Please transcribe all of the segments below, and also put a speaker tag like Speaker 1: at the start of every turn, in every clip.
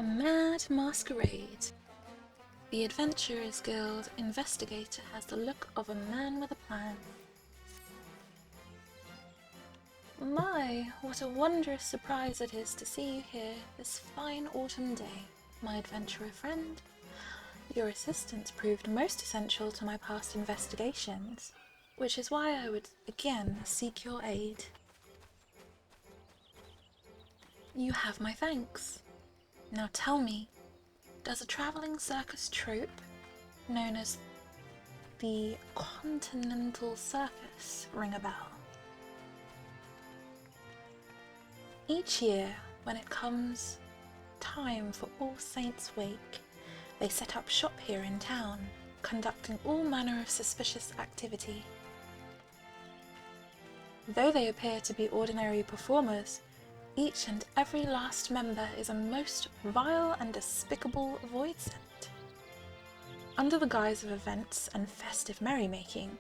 Speaker 1: A mad masquerade. The Adventurers Guild investigator has the look of a man with a plan. My, what a wondrous surprise it is to see you here this fine autumn day, my adventurer friend. Your assistance proved most essential to my past investigations, which is why I would again seek your aid. You have my thanks. Now tell me, does a travelling circus troupe, known as the Continental Circus, ring a bell? Each year, when it comes time for All Saints' Wake, they set up shop here in town, conducting all manner of suspicious activity. Though they appear to be ordinary performers, each and every last member is a most vile and despicable voidsent. Under the guise of events and festive merrymaking,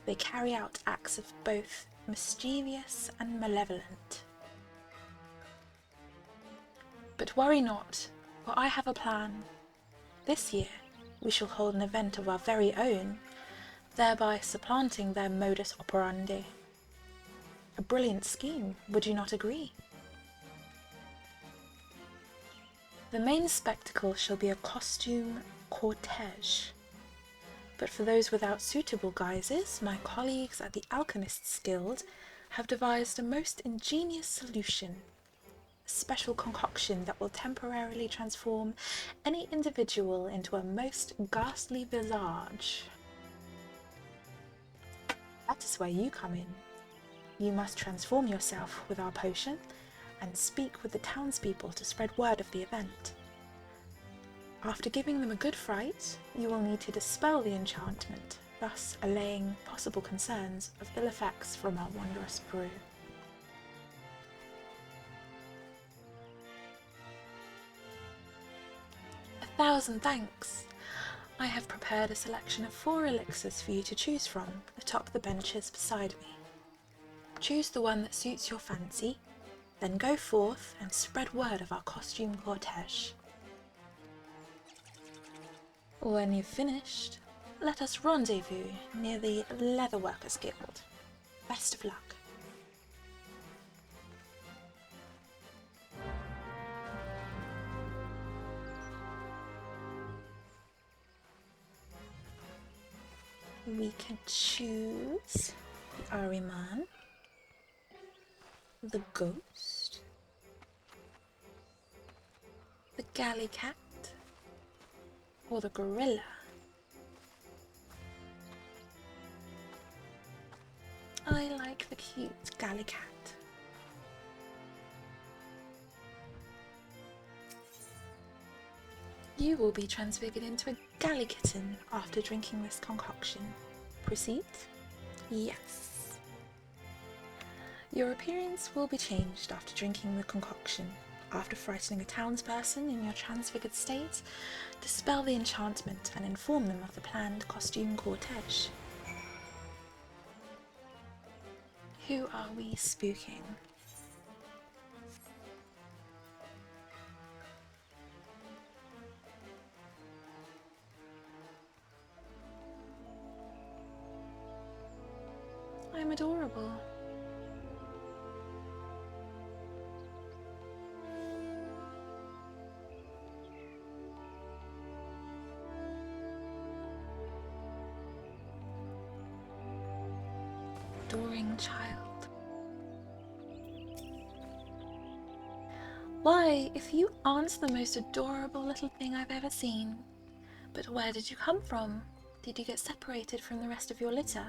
Speaker 1: they carry out acts of both mischievous and malevolent. But worry not, for I have a plan. This year, we shall hold an event of our very own, thereby supplanting their modus operandi. A brilliant scheme, would you not agree? The main spectacle shall be a costume cortege. But for those without suitable guises, my colleagues at the Alchemists Guild have devised a most ingenious solution. A special concoction that will temporarily transform any individual into a most ghastly visage. That is where you come in. You must transform yourself with our potion and speak with the townspeople to spread word of the event. After giving them a good fright, you will need to dispel the enchantment, thus allaying possible concerns of ill effects from our wondrous brew. A thousand thanks! I have prepared a selection of 4 elixirs for you to choose from atop the benches beside me. Choose the one that suits your fancy, then go forth and spread word of our costume cortege. When you've finished, let us rendezvous near the Leatherworkers Guild. Best of luck. We can choose the Ahriman, the Ghost, the Galley Cat, or the Gorilla. I like the cute Galley Cat. You will be transfigured into a Galley Kitten after drinking this concoction. Proceed? Yes. Your appearance will be changed after drinking the concoction. After frightening a townsperson in your transfigured state, dispel the enchantment and inform them of the planned costume cortege. Who are we spooking? I'm adorable. Adoring child. Why, if you aren't the most adorable little thing I've ever seen. But where did you come from? Did you get separated from the rest of your litter?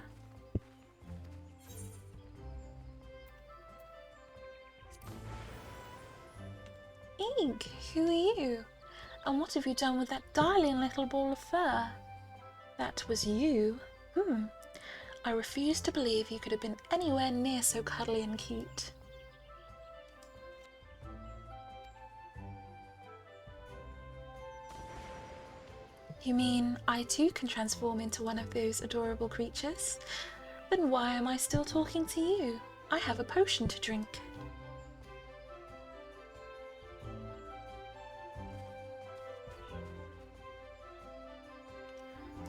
Speaker 1: Eek, who are you? And what have you done with that darling little ball of fur? That was you? I refuse to believe you could have been anywhere near so cuddly and cute. You mean I too can transform into one of those adorable creatures? Then why am I still talking to you? I have a potion to drink.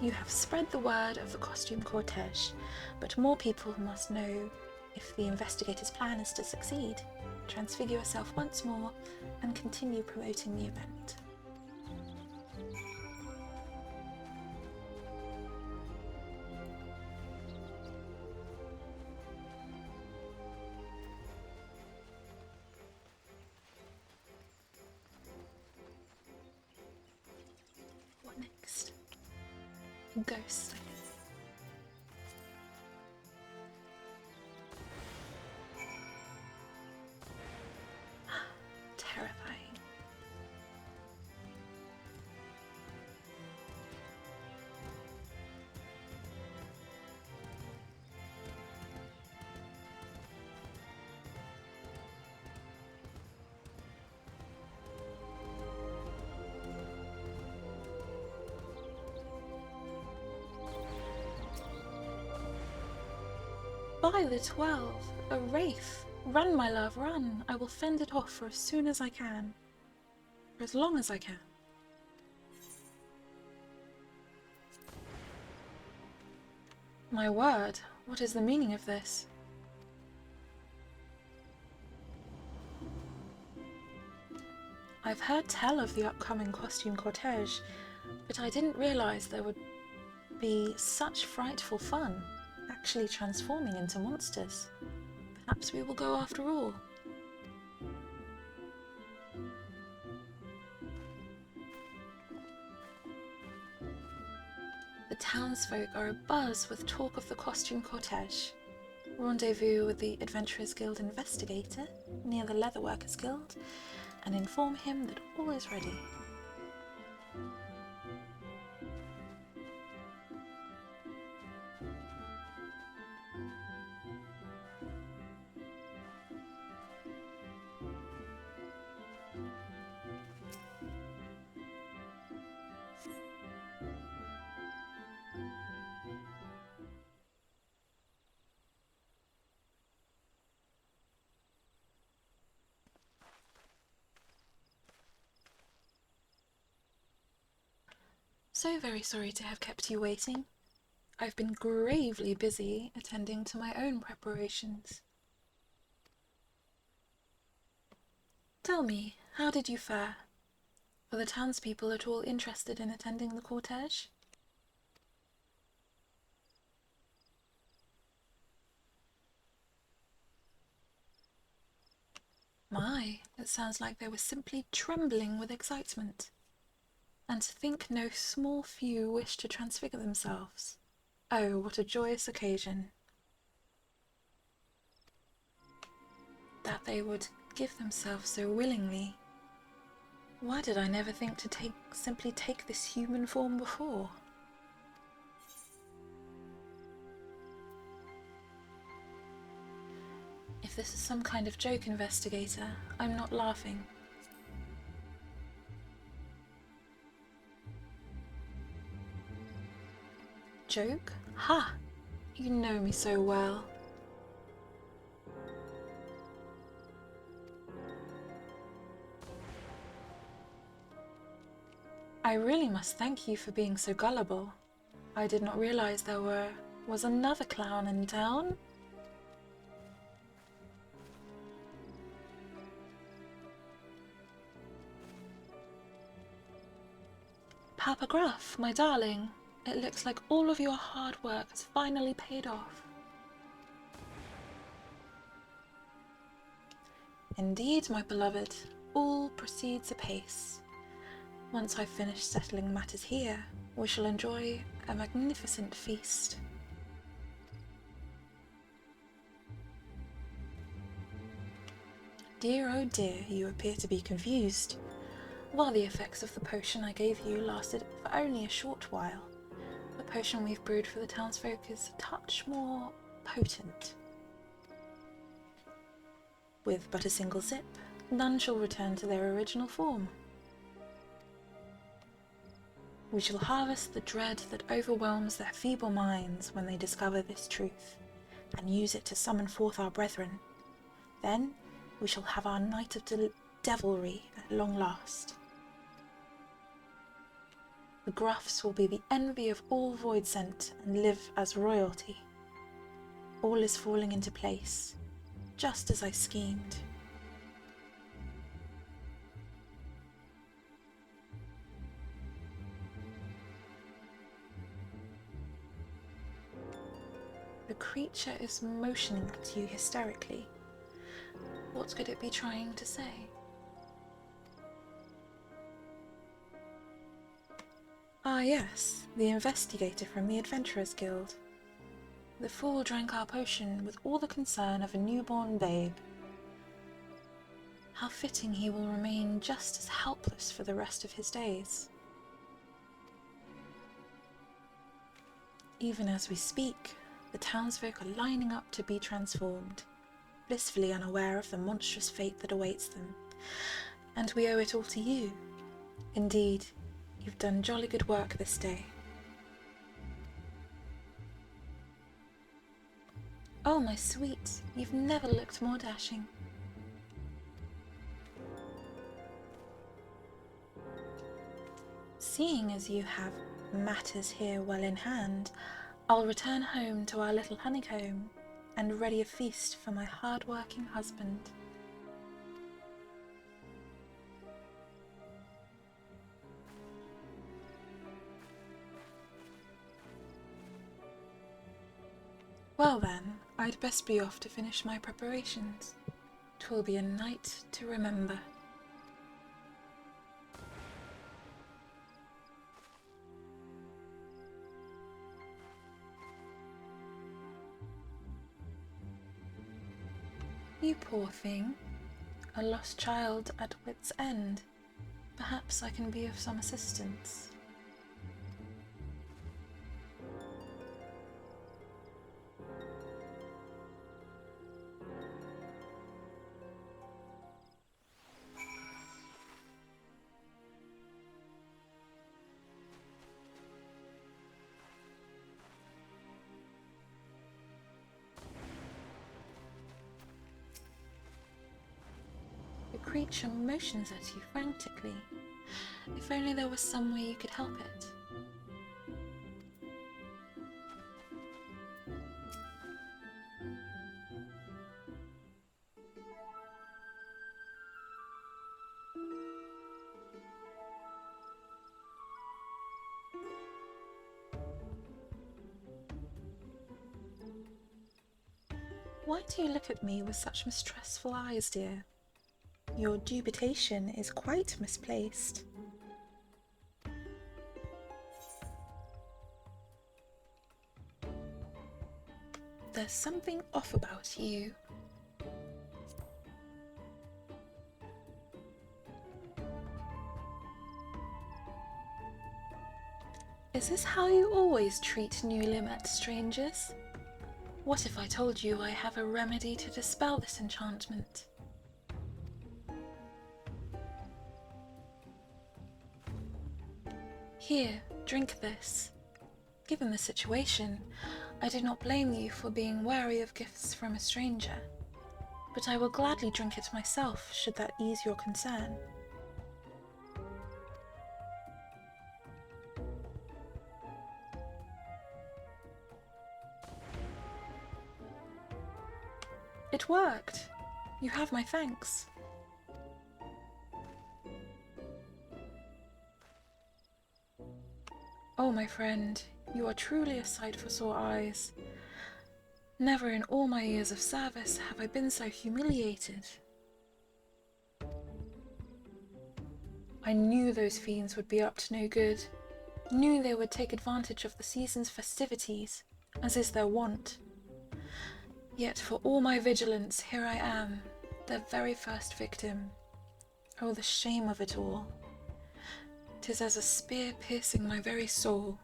Speaker 1: You have spread the word of the costume cortege, but more people must know if the investigator's plan is to succeed. Transfigure yourself once more and continue promoting the event. What next? Ghost. Terrifying. By the 12, a wraith. Run, my love, run. I will fend it off for as soon as I can. For as long as I can. My word, what is the meaning of this? I've heard tell of the upcoming costume cortege, but I didn't realize there would be such frightful fun, actually transforming into monsters. Perhaps we will go after all. The townsfolk are abuzz with talk of the costume cortege. Rendezvous with the Adventurers Guild investigator near the Leatherworkers Guild and inform him that all is ready. So very sorry to have kept you waiting. I've been gravely busy attending to my own preparations. Tell me, how did you fare? Were the townspeople at all interested in attending the cortege? My, it sounds like they were simply trembling with excitement. And to think no small few wished to transfigure themselves. Oh, what a joyous occasion. That they would give themselves so willingly. Why did I never think to simply take this human form before? If this is some kind of joke, investigator, I'm not laughing. Joke? Ha! You know me so well. I really must thank you for being so gullible. I did not realize there was another clown in town. Papa Gruff, my darling, it looks like all of your hard work has finally paid off. Indeed, my beloved, all proceeds apace. Once I've finished settling matters here, we shall enjoy a magnificent feast. Dear, oh dear, you appear to be confused. While the effects of the potion I gave you lasted for only a short while, the potion we've brewed for the townsfolk is a touch more potent. With but a single sip, none shall return to their original form. We shall harvest the dread that overwhelms their feeble minds when they discover this truth, and use it to summon forth our brethren. Then we shall have our night of devilry at long last. The Gruffs will be the envy of all Voidsent and live as royalty. All is falling into place, just as I schemed. The creature is motioning at you hysterically. What could it be trying to say? Ah yes, the investigator from the Adventurers Guild. The fool drank our potion with all the concern of a newborn babe. How fitting he will remain just as helpless for the rest of his days. Even as we speak, the townsfolk are lining up to be transformed, blissfully unaware of the monstrous fate that awaits them. And we owe it all to you. Indeed, you've done jolly good work this day. Oh, my sweet, you've never looked more dashing. Seeing as you have matters here well in hand, I'll return home to our little honeycomb and ready a feast for my hard-working husband. Well then, I'd best be off to finish my preparations. 'Twill be a night to remember. You poor thing, a lost child at wit's end. Perhaps I can be of some assistance. The creature motions at you frantically. If only there was some way you could help it. Why do you look at me with such mistrustful eyes, dear? Your dubitation is quite misplaced. There's something off about you. Is this how you always treat newly met strangers? What if I told you I have a remedy to dispel this enchantment? Here, drink this. Given the situation, I do not blame you for being wary of gifts from a stranger, but I will gladly drink it myself should that ease your concern. It worked! You have my thanks. Oh, my friend, you are truly a sight for sore eyes. Never in all my years of service have I been so humiliated. I knew those fiends would be up to no good. Knew they would take advantage of the season's festivities, as is their wont. Yet for all my vigilance, here I am, their very first victim. Oh, the shame of it all. 'Tis as a spear piercing my very soul.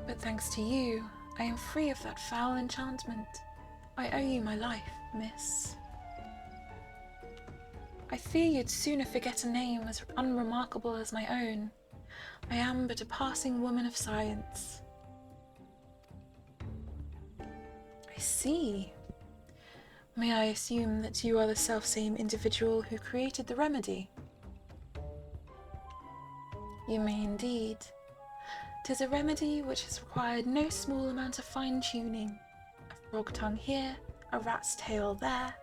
Speaker 1: But thanks to you, I am free of that foul enchantment. I owe you my life, miss. I fear you'd sooner forget a name as unremarkable as my own. I am but a passing woman of science. I see. May I assume that you are the selfsame individual who created the remedy? You may indeed. 'Tis a remedy which has required no small amount of fine-tuning. A frog tongue here, a rat's tail there.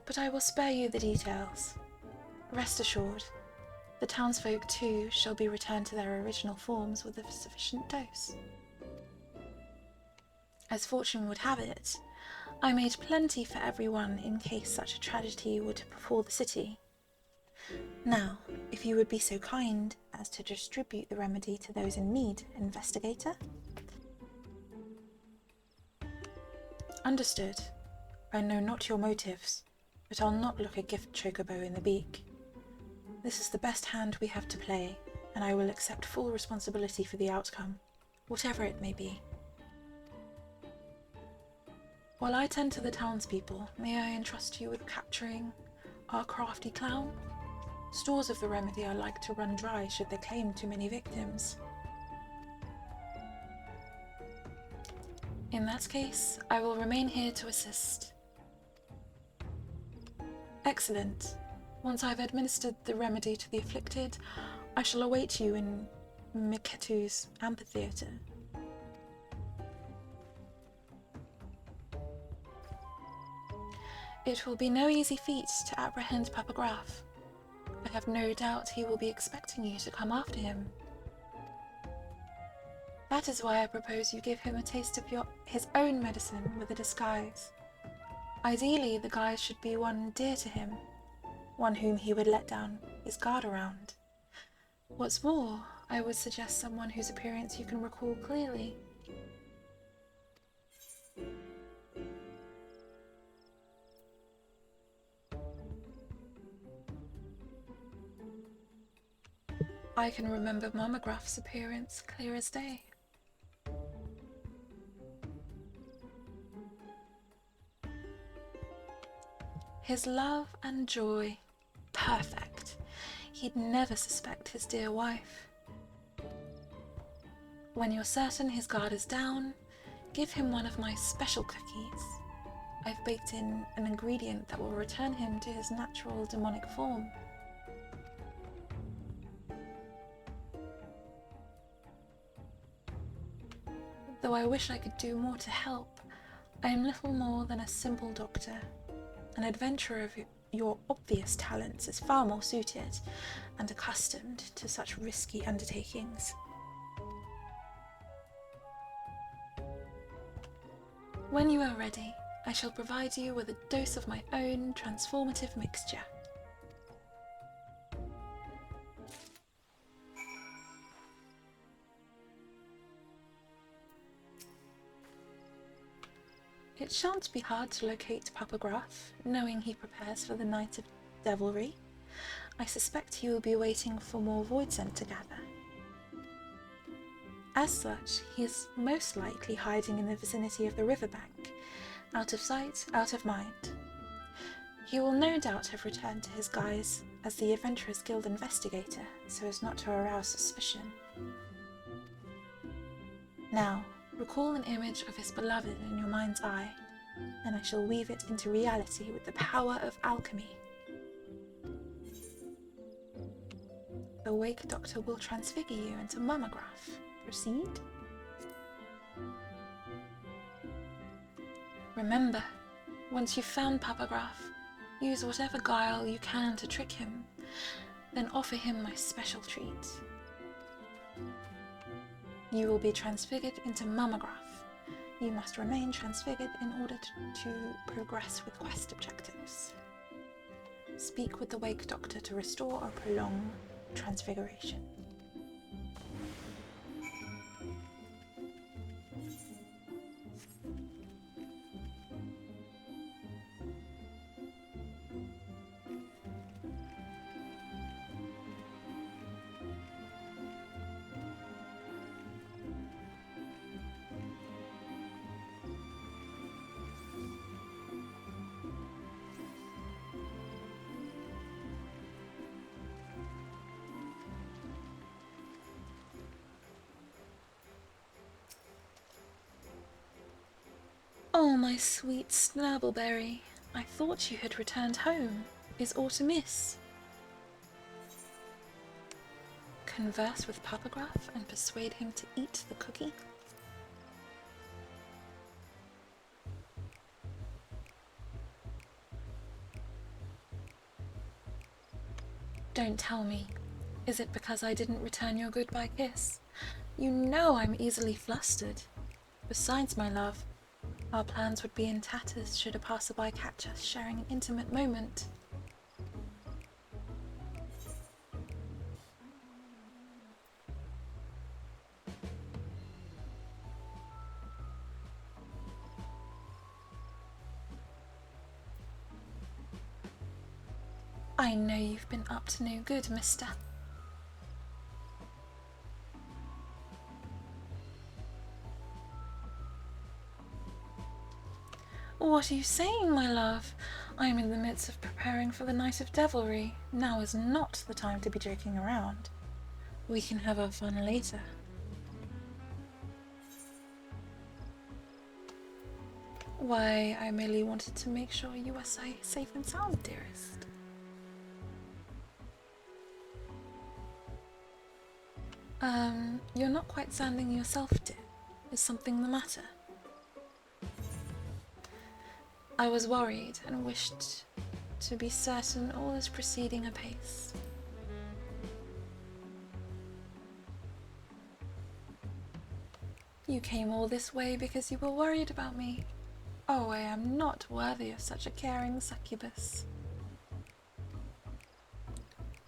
Speaker 1: But I will spare you the details. Rest assured, the townsfolk too shall be returned to their original forms with a sufficient dose. As fortune would have it, I made plenty for everyone in case such a tragedy were to befall the city. Now, if you would be so kind as to distribute the remedy to those in need, investigator? Understood. I know not your motives, but I'll not look a gift chocobo in the beak. This is the best hand we have to play, and I will accept full responsibility for the outcome, whatever it may be. While I tend to the townspeople, may I entrust you with capturing our crafty clown? Stores of the remedy are like to run dry should they claim too many victims. In that case, I will remain here to assist. Excellent. Once I've administered the remedy to the afflicted, I shall await you in Miketu's amphitheatre. It will be no easy feat to apprehend Papa Graf. I have no doubt he will be expecting you to come after him. That is why I propose you give him a taste of his own medicine with a disguise. Ideally, the guise should be one dear to him, one whom he would let down his guard around. What's more, I would suggest someone whose appearance you can recall clearly. I can remember Mama Graf's appearance clear as day. His love and joy, perfect. He'd never suspect his dear wife. When you're certain his guard is down, give him one of my special cookies. I've baked in an ingredient that will return him to his natural demonic form. Though I wish I could do more to help, I am little more than a simple doctor. An adventurer of your obvious talents is far more suited and accustomed to such risky undertakings. When you are ready, I shall provide you with a dose of my own transformative mixture. It shan't be hard to locate Papa Graf, knowing he prepares for the night of devilry. I suspect he will be waiting for more Voidsent to gather. As such, he is most likely hiding in the vicinity of the riverbank, out of sight, out of mind. He will no doubt have returned to his guise as the Adventurers Guild investigator, so as not to arouse suspicion. Now, recall an image of his beloved in your mind's eye, and I shall weave it into reality with the power of alchemy. The Wake Doctor will transfigure you into Mama Graf. Proceed. Remember, once you've found Papa Graf, use whatever guile you can to trick him, then offer him my special treat. You will be transfigured into Mama Graf. You must remain transfigured in order to progress with quest objectives. Speak with the Wake Doctor to restore or prolong transfiguration. Oh, my sweet Snurbbleberry, I thought you had returned home. Is aught amiss? converse with Papagraph and persuade him to eat the cookie? Don't tell me. Is it because I didn't return your goodbye kiss? You know I'm easily flustered. Besides, my love, our plans would be in tatters should a passerby catch us sharing an intimate moment. I know you've been up to no good, mister. What are you saying, my love? I am in the midst of preparing for the night of devilry. Now is not the time to be joking around. We can have our fun later. Why, I merely wanted to make sure you were safe and sound, dearest. You're not quite sounding yourself, dear. Is something the matter? I was worried and wished to be certain all is proceeding apace. You came all this way because you were worried about me. Oh, I am not worthy of such a caring succubus.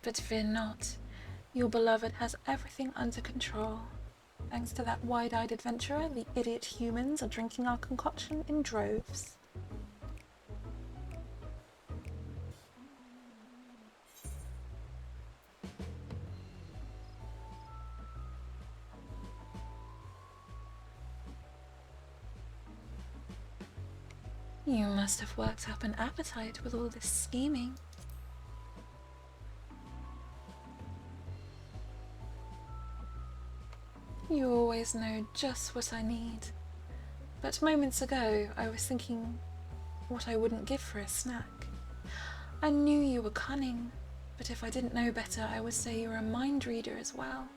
Speaker 1: But fear not. Your beloved has everything under control. Thanks to that wide-eyed adventurer, the idiot humans are drinking our concoction in droves. You must have worked up an appetite with all this scheming. You always know just what I need. But moments ago, I was thinking what I wouldn't give for a snack. I knew you were cunning, but if I didn't know better, I would say you're a mind reader as well.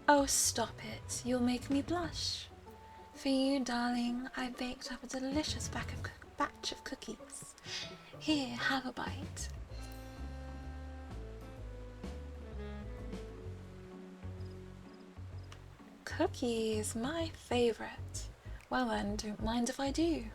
Speaker 1: Oh, stop it. You'll make me blush. For you, darling, I baked up a delicious batch of cookies. Here, have a bite. Cookies, my favourite. Well then, don't mind if I do.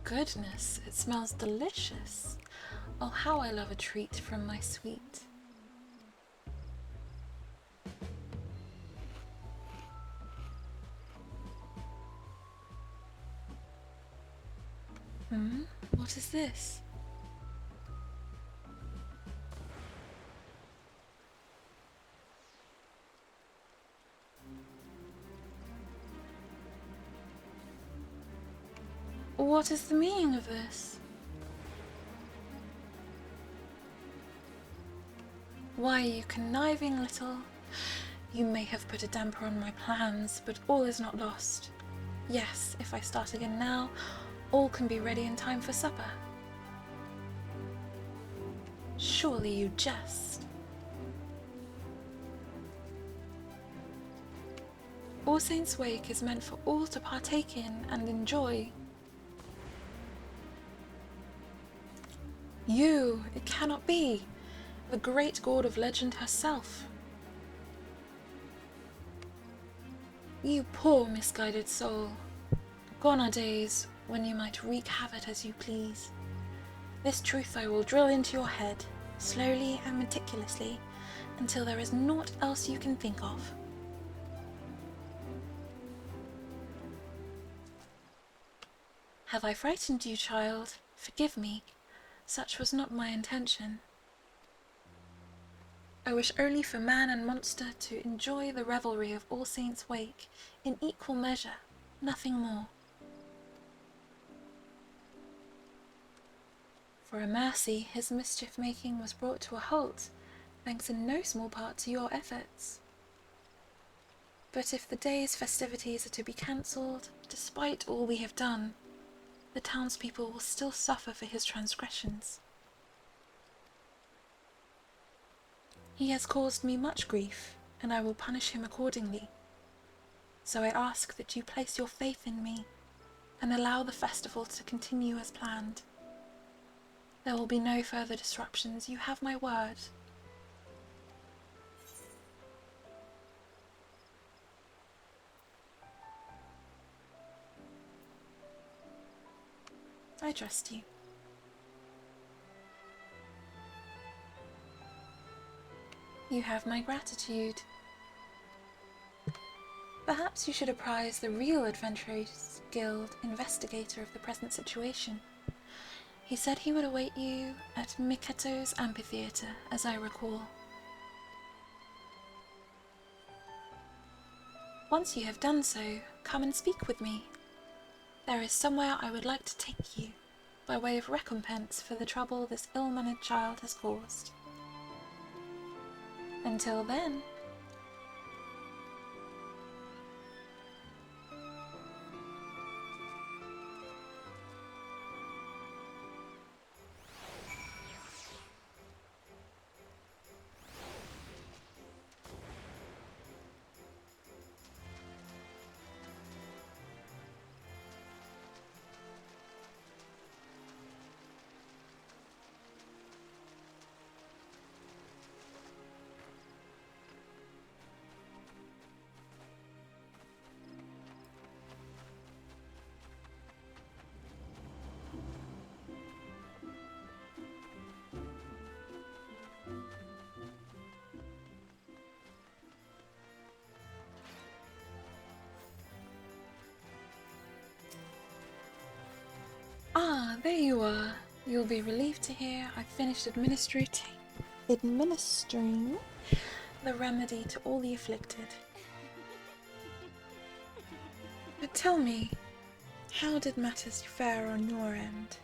Speaker 1: Goodness, it smells delicious. Oh, how I love a treat from my sweet. What is this? What is the meaning of this? Why, you conniving little... You may have put a damper on my plans, but all is not lost. Yes, if I start again now, all can be ready in time for supper. Surely you jest. All Saints' Wake is meant for all to partake in and enjoy. You, it cannot be. The great god of legend herself. You poor misguided soul. Gone are days when you might wreak havoc as you please. This truth I will drill into your head, slowly and meticulously, until there is naught else you can think of. Have I frightened you, child? Forgive me. Such was not my intention. I wish only for man and monster to enjoy the revelry of All Saints' Wake in equal measure, nothing more. For a mercy, his mischief-making was brought to a halt, thanks in no small part to your efforts. But if the day's festivities are to be cancelled, despite all we have done, the townspeople will still suffer for his transgressions. He has caused me much grief, and I will punish him accordingly. So I ask that you place your faith in me, and allow the festival to continue as planned. There will be no further disruptions, you have my word. I trust you. You have my gratitude. Perhaps you should apprise the real Adventurers Guild investigator of the present situation. He said he would await you at Miketo's amphitheatre, as I recall. Once you have done so, come and speak with me. There is somewhere I would like to take you, by way of recompense for the trouble this ill-mannered child has caused. Until then... Ah, there you are. You'll be relieved to hear I've finished administering the remedy to all the afflicted. But tell me, how did matters fare on your end?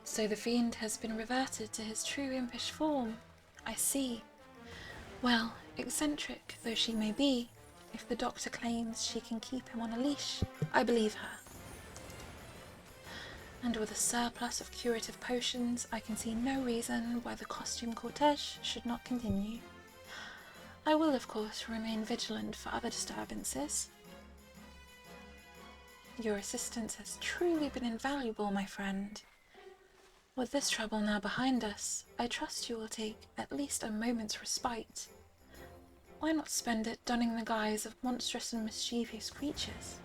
Speaker 1: So the fiend has been reverted to his true impish form. I see. Well, eccentric though she may be, if the doctor claims she can keep him on a leash, I believe her. And with a surplus of curative potions, I can see no reason why the costume cortege should not continue. I will, of course, remain vigilant for other disturbances. Your assistance has truly been invaluable, my friend. With this trouble now behind us, I trust you will take at least a moment's respite. Why not spend it donning the guise of monstrous and mischievous creatures?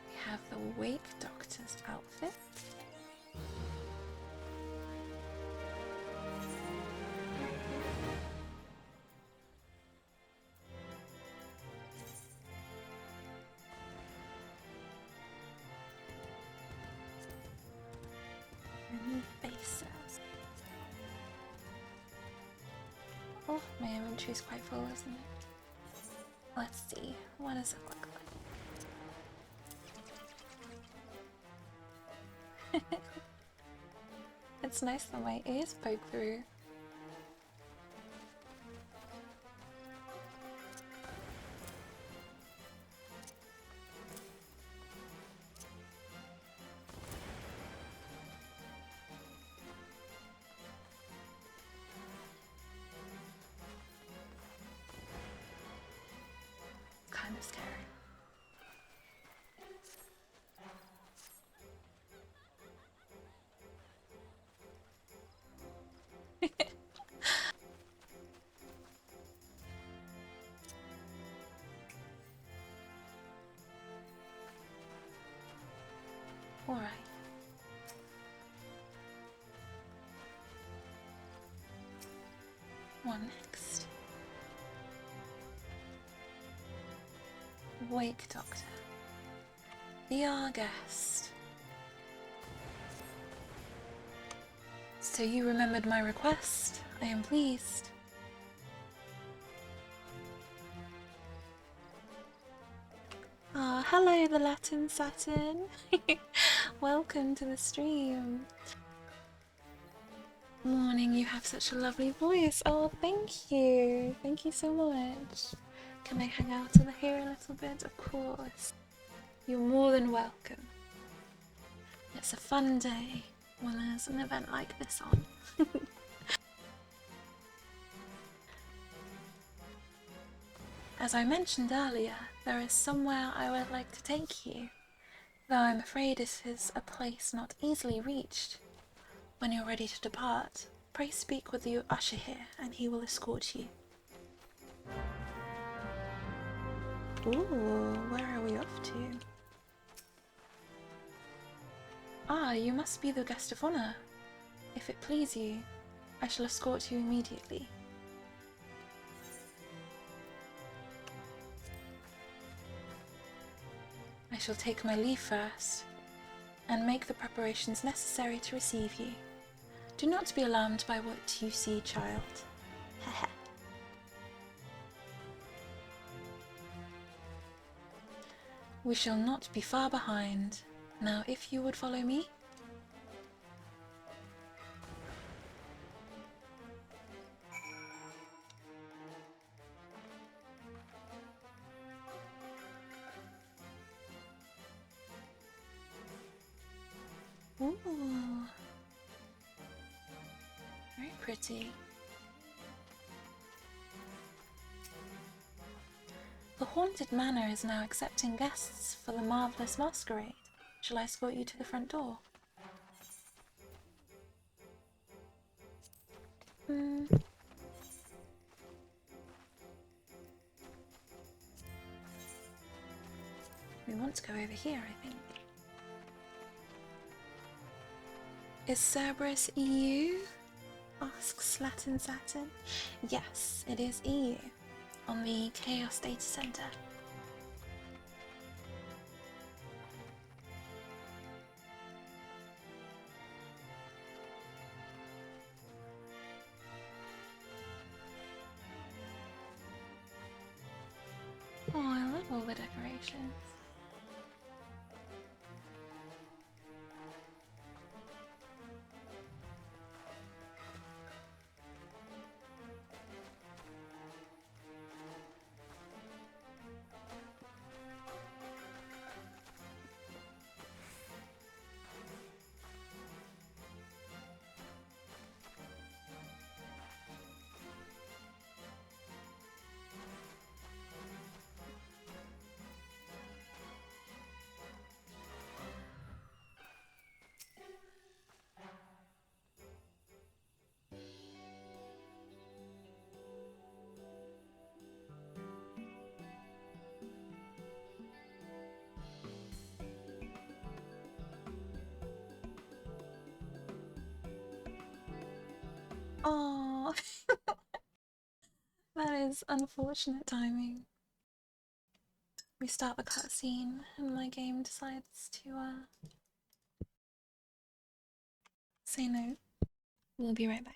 Speaker 1: We have the Wake Doctor's outfit. Faces. Oh, my inventory's quite full, isn't it? Let's see, what does it look like? It's nice that my ears poke through. Kind of scary. Alright. What next? Wake Doctor. Be our guest. So you remembered my request. I am pleased. Ah, hello, the Latin Saturn. Welcome to the stream. Morning, you have such a lovely voice. Oh, thank you. Thank you so much. Can I hang out in here a little bit? Of course. You're more than welcome. It's a fun day when there's an event like this on. As I mentioned earlier, there is somewhere I would like to take you, though I'm afraid it is a place not easily reached. When you're ready to depart, pray speak with the usher here, and he will escort you. Ooh, where are we off to? Ah, you must be the guest of honor. If it please you, I shall escort you immediately. I shall take my leave first, and make the preparations necessary to receive you. Do not be alarmed by what you see, child. We shall not be far behind. Now, if you would follow me. Ooh. Very pretty. The Haunted Manor is now accepting guests for the marvellous masquerade. Shall I escort you to the front door? We want to go over here, I think. Is Cerberus EU? Asks Latin Saturn. Yes, it is EU. On the Chaos Data Center. Oh, I love all the decorations. Oh, that is unfortunate timing. We start the cutscene and my game decides to say no. We'll be right back.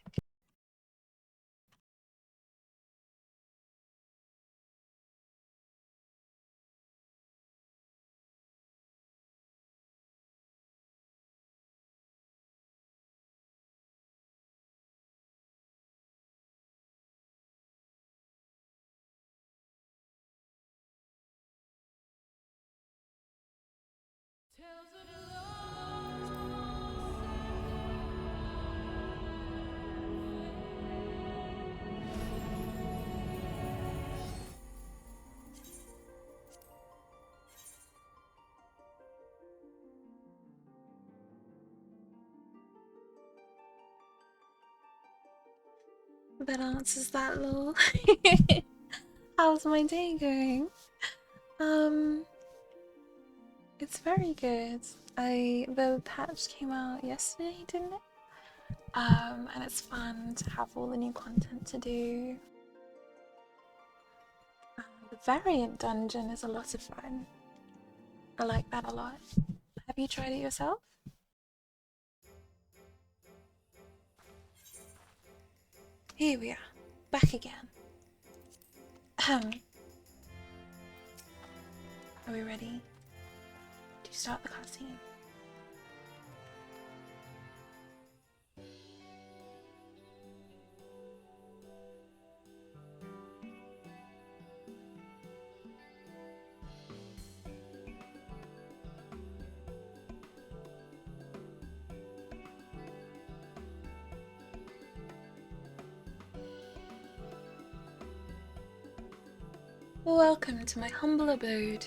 Speaker 1: That answers that, lol. How's my day going? It's very good. The patch came out yesterday, didn't it? And it's fun to have all the new content to do. The variant dungeon is a lot of fun. I like that a lot. Have you tried it yourself? Here we are, back again. Are we ready to start the cutscene? Welcome to my humble abode.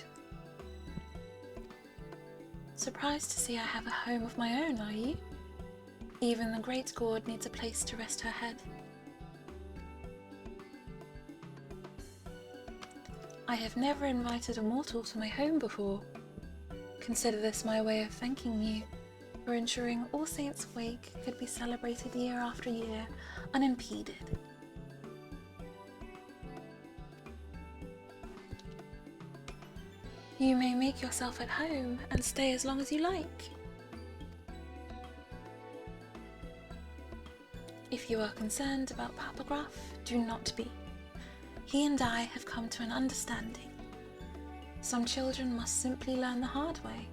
Speaker 1: Surprised to see I have a home of my own, are you? Even the Great Gourd needs a place to rest her head. I have never invited a mortal to my home before. Consider this my way of thanking you for ensuring All Saints' Wake could be celebrated year after year, unimpeded. You may make yourself at home and stay as long as you like. If you are concerned about Papagraph, do not be. He and I have come to an understanding. Some children must simply learn the hard way.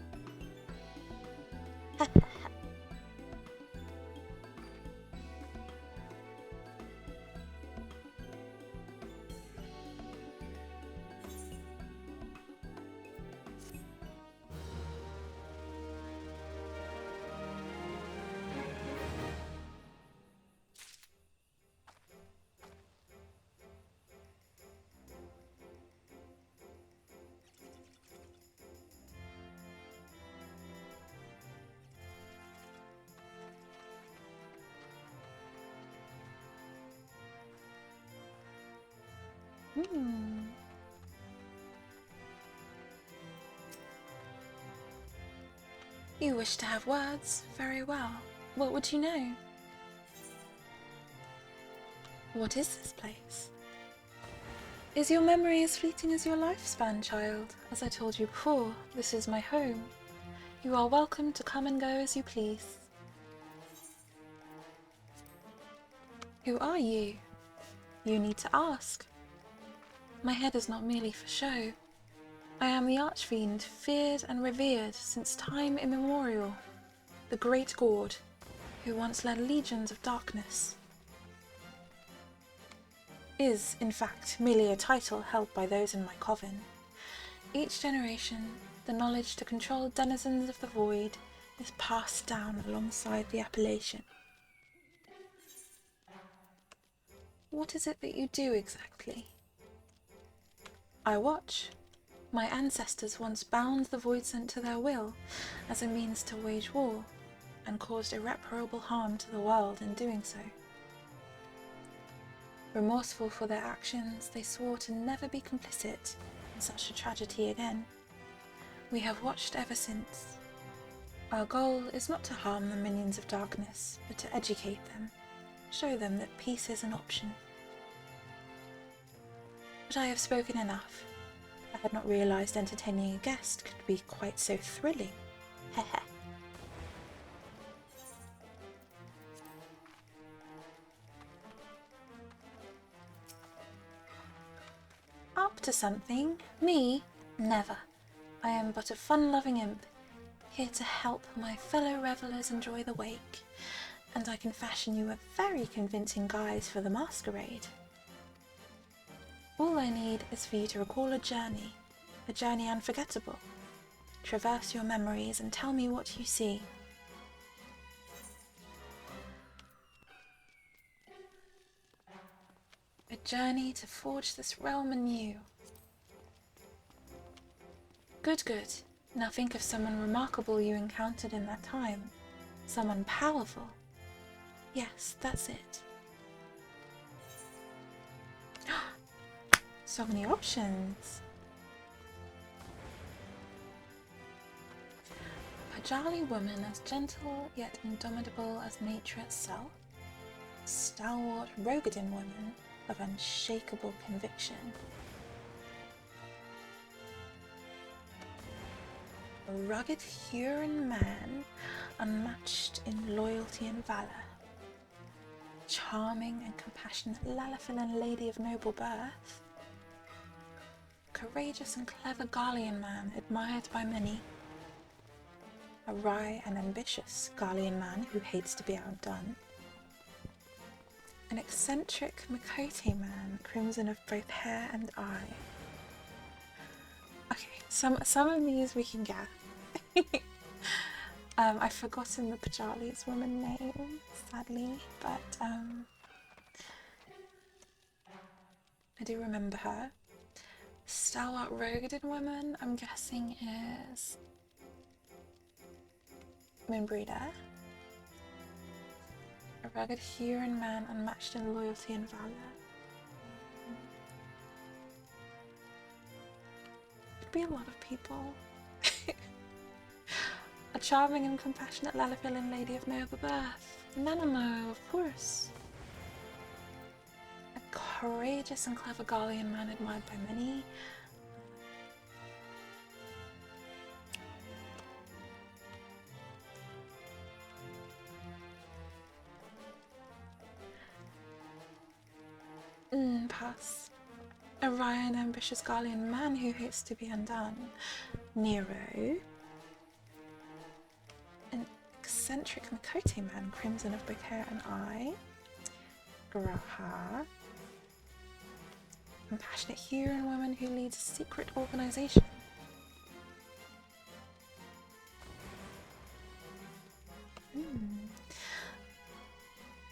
Speaker 1: You wish to have words? Very well. What would you know? What is this place? Is your memory as fleeting as your lifespan, child? As I told you before, this is my home. You are welcome to come and go as you please. Who are you? You need to ask. My head is not merely for show. I am the Archfiend, feared and revered since time immemorial, the Great Gourd, who once led legions of darkness. Is, in fact, merely a title held by those in my coven. Each generation, the knowledge to control denizens of the void is passed down alongside the appellation. What is it that you do exactly? I watch. My ancestors once bound the Voidsent to their will as a means to wage war, and caused irreparable harm to the world in doing so. Remorseful for their actions, they swore to never be complicit in such a tragedy again. We have watched ever since. Our goal is not to harm the minions of darkness, but to educate them, show them that peace is an option. But I have spoken enough. I had not realized entertaining a guest could be quite so thrilling. Heh. Up to something? Me? Never. I am but a fun-loving imp, here to help my fellow revellers enjoy the wake, and I can fashion you a very convincing guise for the masquerade. All I need is for you to recall a journey unforgettable. Traverse your memories and tell me what you see. A journey to forge this realm anew. Good. Now think of someone remarkable you encountered in that time. Someone powerful. Yes, that's it. So many options. A Pajali woman as gentle yet indomitable as nature itself. A stalwart Rogadin woman of unshakable conviction. A rugged Huron man, unmatched in loyalty and valor. Charming and compassionate Lalafilin lady of noble birth. courageous and clever Garlean man admired by many. A wry and ambitious Garlean man who hates to be outdone. An eccentric Miqo'te man, crimson of both hair and eye. Okay, some of these we can get. I've forgotten the Pajalis woman name, sadly, but I do remember her. Stalwart Rogadin woman, I'm guessing is Moonbreeder. A rugged Huron man unmatched in loyalty and valor. Could be a lot of people. A charming and compassionate Lalafilin lady of noble birth. Nanamo, of course. A courageous and clever Garlean man admired by many. Pass. A wry and ambitious Garlean man who hates to be undone. Nero. An eccentric Miqo'te man, crimson of both hair and eye. G'raha. Compassionate Huron woman who leads a secret organization.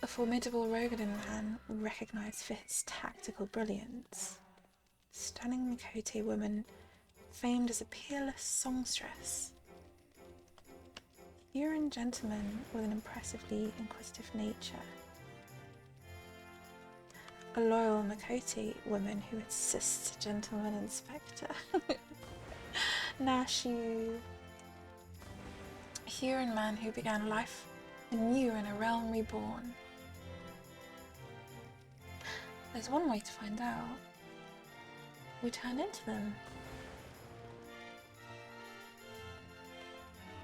Speaker 1: A formidable Rogadin man recognized for his tactical brilliance. Stunning Miqo'te woman famed as a peerless songstress. Huron gentleman with an impressively inquisitive nature. A loyal Miqo'te woman who assists a gentleman inspector. Nashu. A Huron man who began life anew in a realm reborn. There's one way to find out. We turn into them.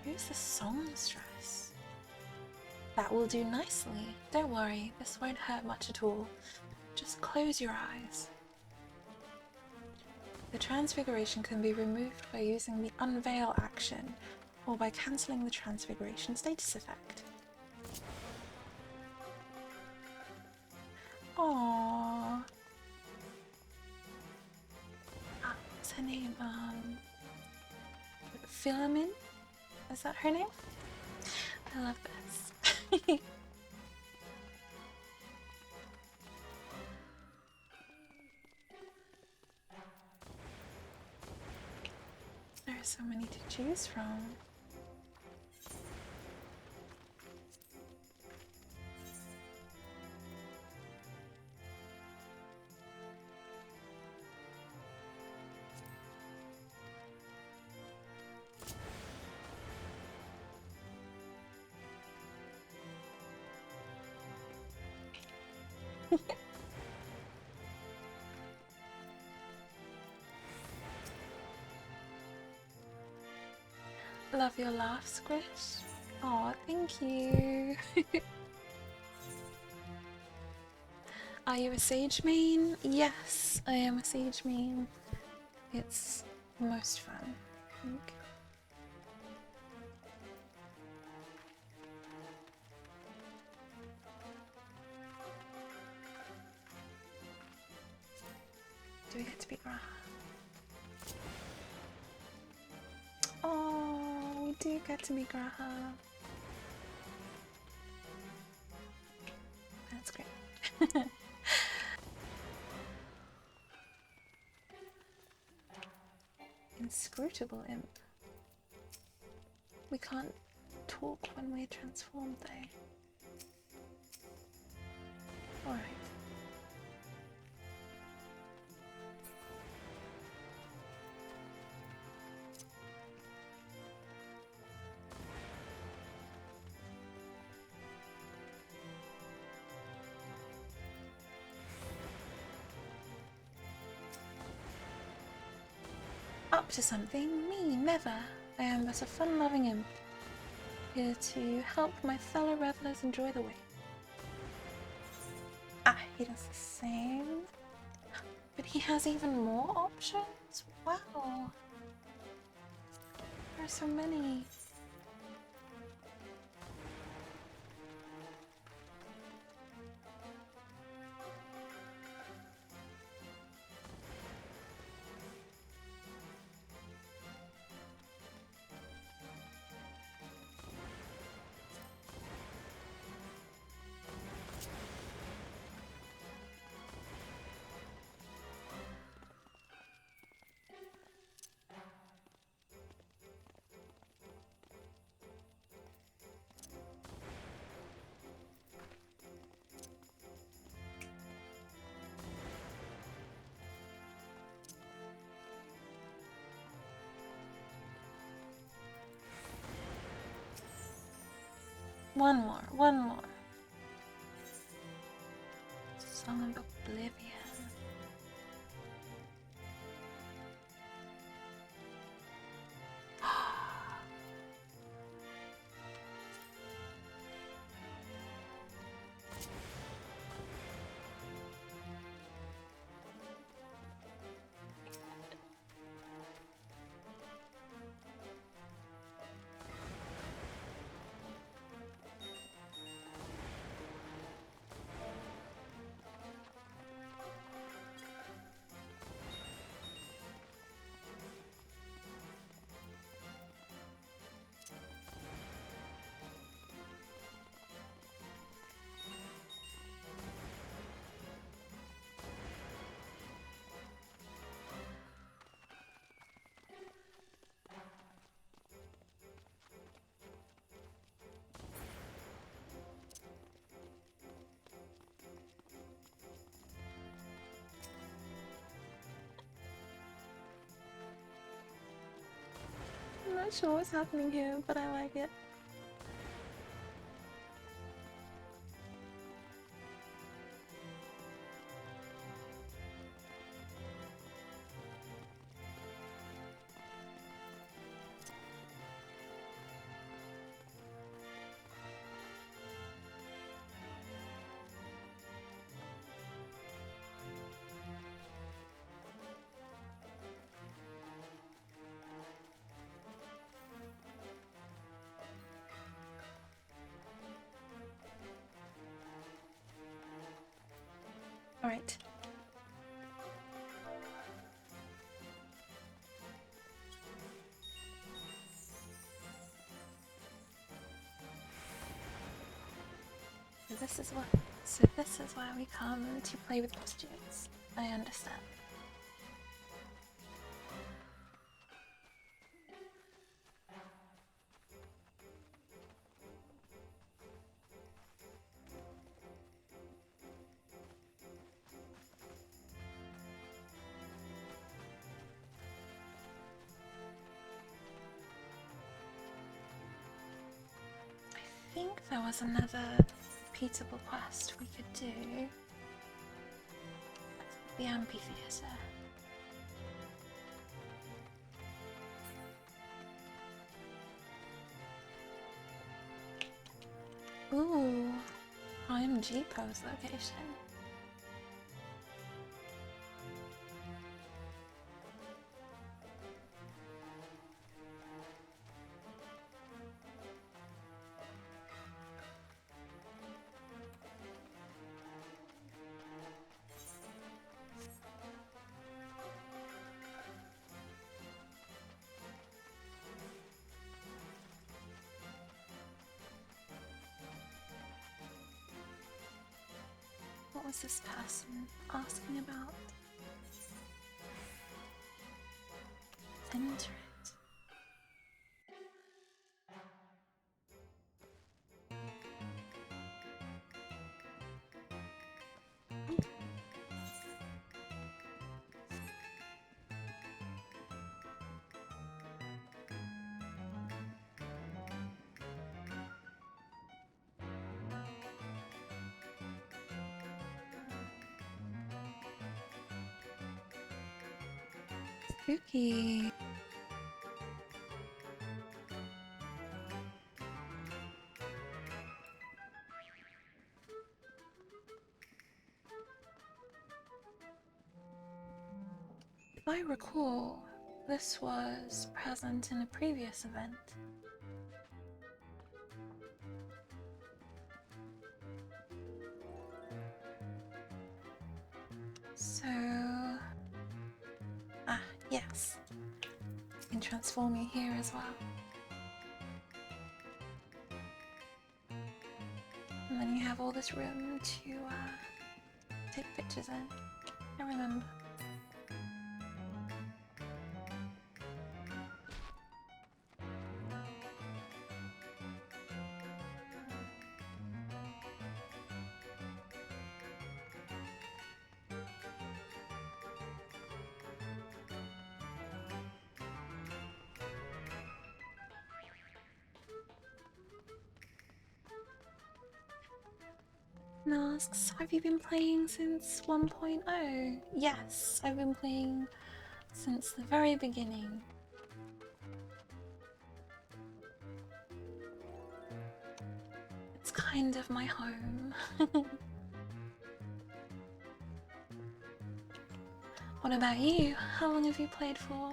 Speaker 1: Who's the songstress? That will do nicely. Don't worry, this won't hurt much at all. Just close your eyes. The transfiguration can be removed by using the unveil action or by cancelling the transfiguration status effect. Aww. What's her name? Philomin? Is that her name? I love this. There are so many to choose from. Love your laugh, Squish. Oh, thank you. Are you a Sage main? Yes, I am a Sage main. It's most fun, I think. Do we get to be G'raha? Oh, we do get to be G'raha. That's great. Inscrutable imp. We can't talk when we're transformed though. Alright. Up to something? Me, never. I am but a fun-loving imp, here to help my fellow revelers enjoy the way. Ah, he does the same. But he has even more options? Wow! There are so many. One more, one more. Song of Oblivion. I'm not sure what's happening here, but I like it. All right. So this is why we come to play with prostitutes. I understand. I think there was another repeatable quest we could do. The amphitheater. Ooh, IMG pose location. What was this person asking about? Enter it. Spooky. If I recall, This was present in a previous event. So... yes. You can transform you here as well. And then you have all this room to take pictures in. I remember. Asks, have you been playing since 1.0? Yes, I've been playing since the very beginning. It's kind of my home. What about you? How long have you played for?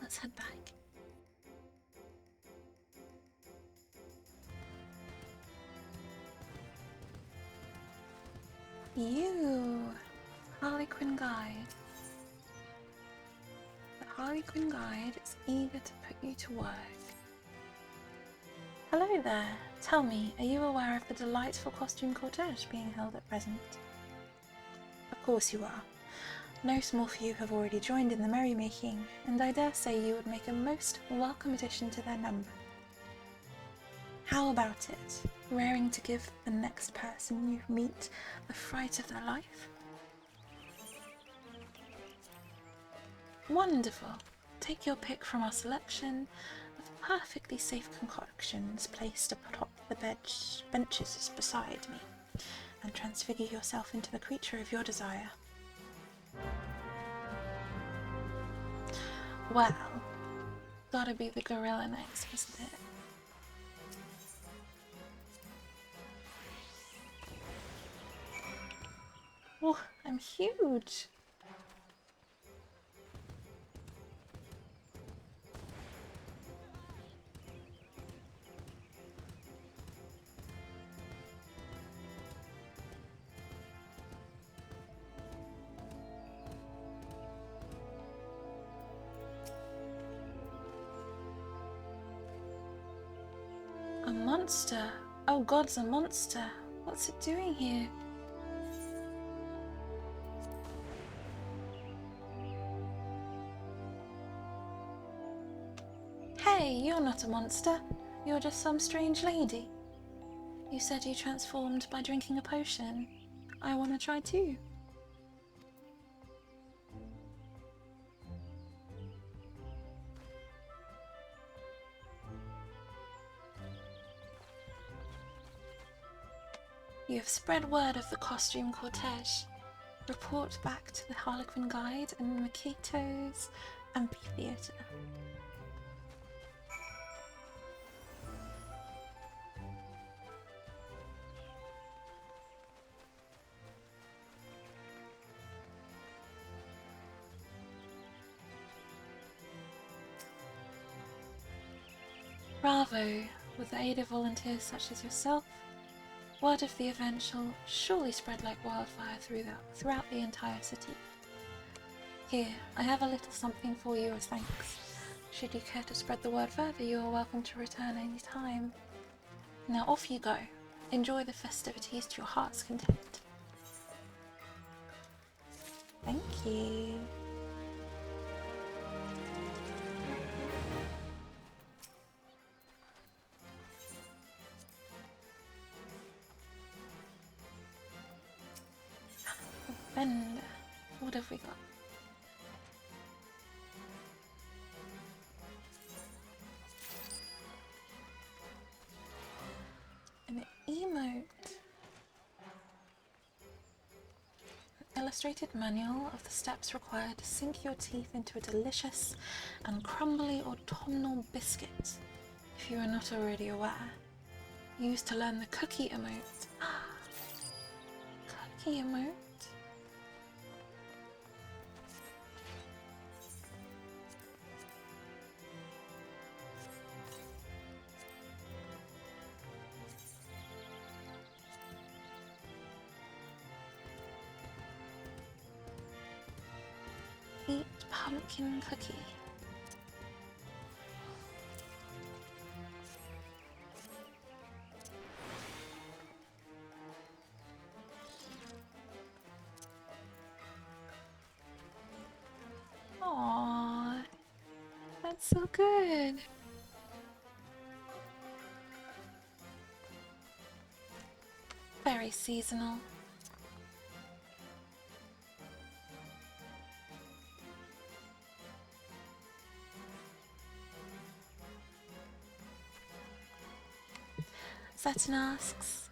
Speaker 1: Let's head back. You! Harlequin Guide. The Harlequin Guide is eager to put you to work. Hello there. Tell me, are you aware of the delightful costume cortege being held at present? Of course you are. No small few have already joined in the merrymaking, and I dare say you would make a most welcome addition to their number. How about it? Raring to give the next person you meet the fright of their life? Wonderful. Take your pick from our selection of perfectly safe concoctions placed atop the benches beside me, and transfigure yourself into the creature of your desire. Well, gotta be the gorilla next, isn't it? Oh, I'm huge! A monster? Oh God's a monster. What's it doing here? Hey, you're not a monster. You're just some strange lady. You said you transformed by drinking a potion. I want to try too. You have spread word of the costume cortege. Report back to the Harlequin Guide and Makito's amphitheatre. Bravo! With the aid of volunteers such as yourself, word of the event shall surely spread like wildfire throughout the entire city. Here, I have a little something for you as thanks. Should you care to spread the word further, you are welcome to return any time. Now off you go. Enjoy the festivities to your heart's content. Thank you. And what have we got? An emote. Illustrated manual of the steps required to sink your teeth into a delicious and crumbly autumnal biscuit, if you are not already aware. Used to learn the cookie emote. Cookie emote? Eat pumpkin cookie. Aww, that's so good. Very seasonal. Saturn asks,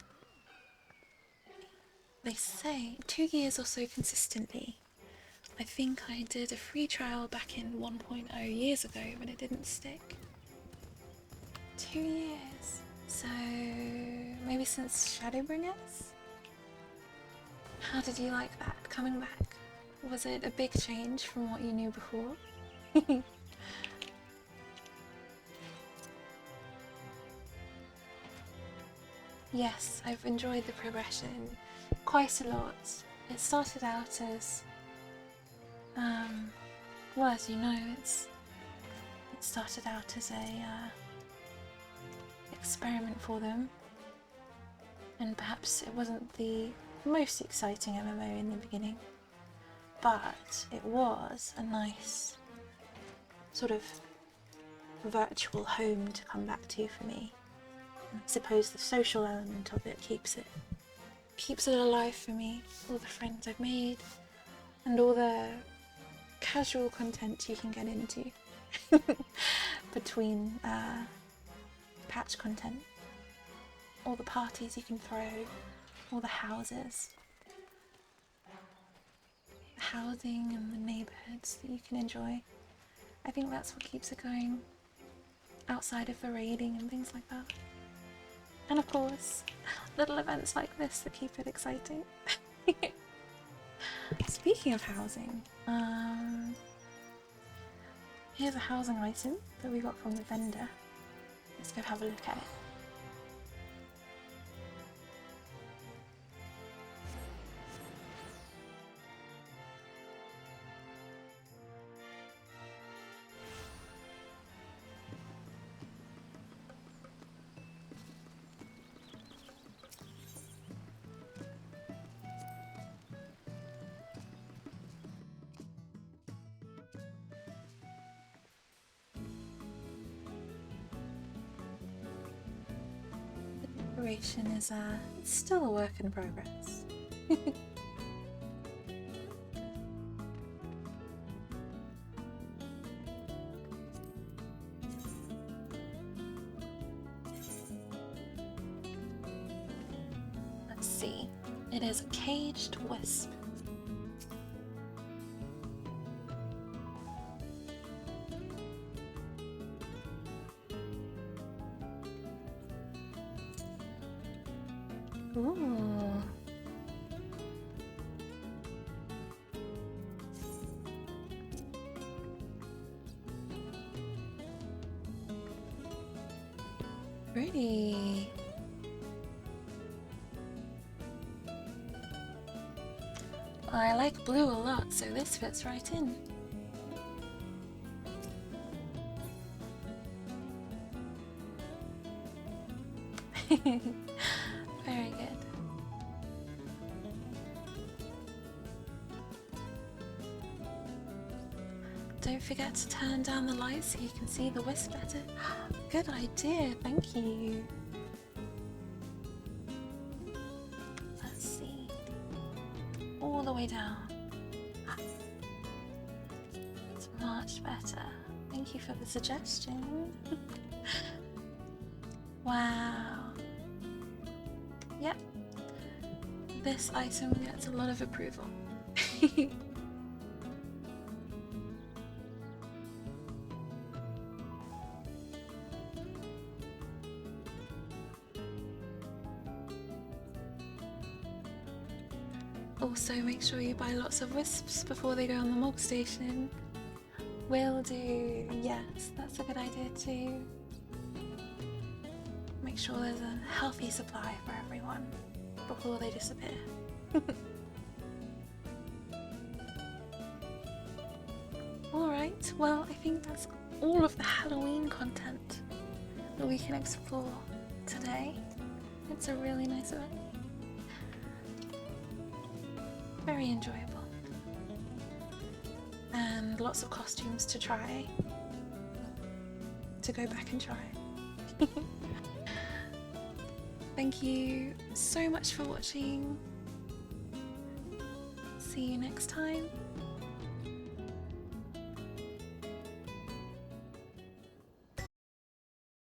Speaker 1: they say 2 years or so consistently. I think I did a free trial back in 1.0 years ago, but it didn't stick. 2 years. So maybe since Shadowbringers? How did you like that coming back? Was it a big change from what you knew before? Yes, I've enjoyed the progression quite a lot. It started out as, well, as you know, it started out as a experiment for them, and perhaps it wasn't the most exciting MMO in the beginning, but it was a nice sort of virtual home to come back to for me. I suppose the social element of it keeps it alive for me. All the friends I've made and all the casual content you can get into between patch content, all the parties you can throw, all the houses, the housing and the neighbourhoods that you can enjoy. I think that's what keeps it going outside of the raiding and things like that. And of course, little events like this that keep it exciting. Speaking of housing, here's a housing item that we got from the vendor. Let's go have a look at it. Decoration is it's still a work in progress. Let's see. It is a caged wisp. Ooh. Pretty. I like blue a lot, so this fits right in. Very good. Don't forget to turn down the light so you can see the wisp better. Good idea, thank you. Let's see. All the way down. It's much better. Thank you for the suggestion. Wow. Yep, this item gets a lot of approval. Also, make sure you buy lots of wisps before they go on the mog station. Will do. Yes, that's a good idea too. Make sure there's a healthy supply for everyone before they disappear. Alright, well, I think that's all of the Halloween content that we can explore today. It's a really nice event. Very enjoyable. And lots of costumes to try. To go back and try. Thank you so much for watching. See you next time.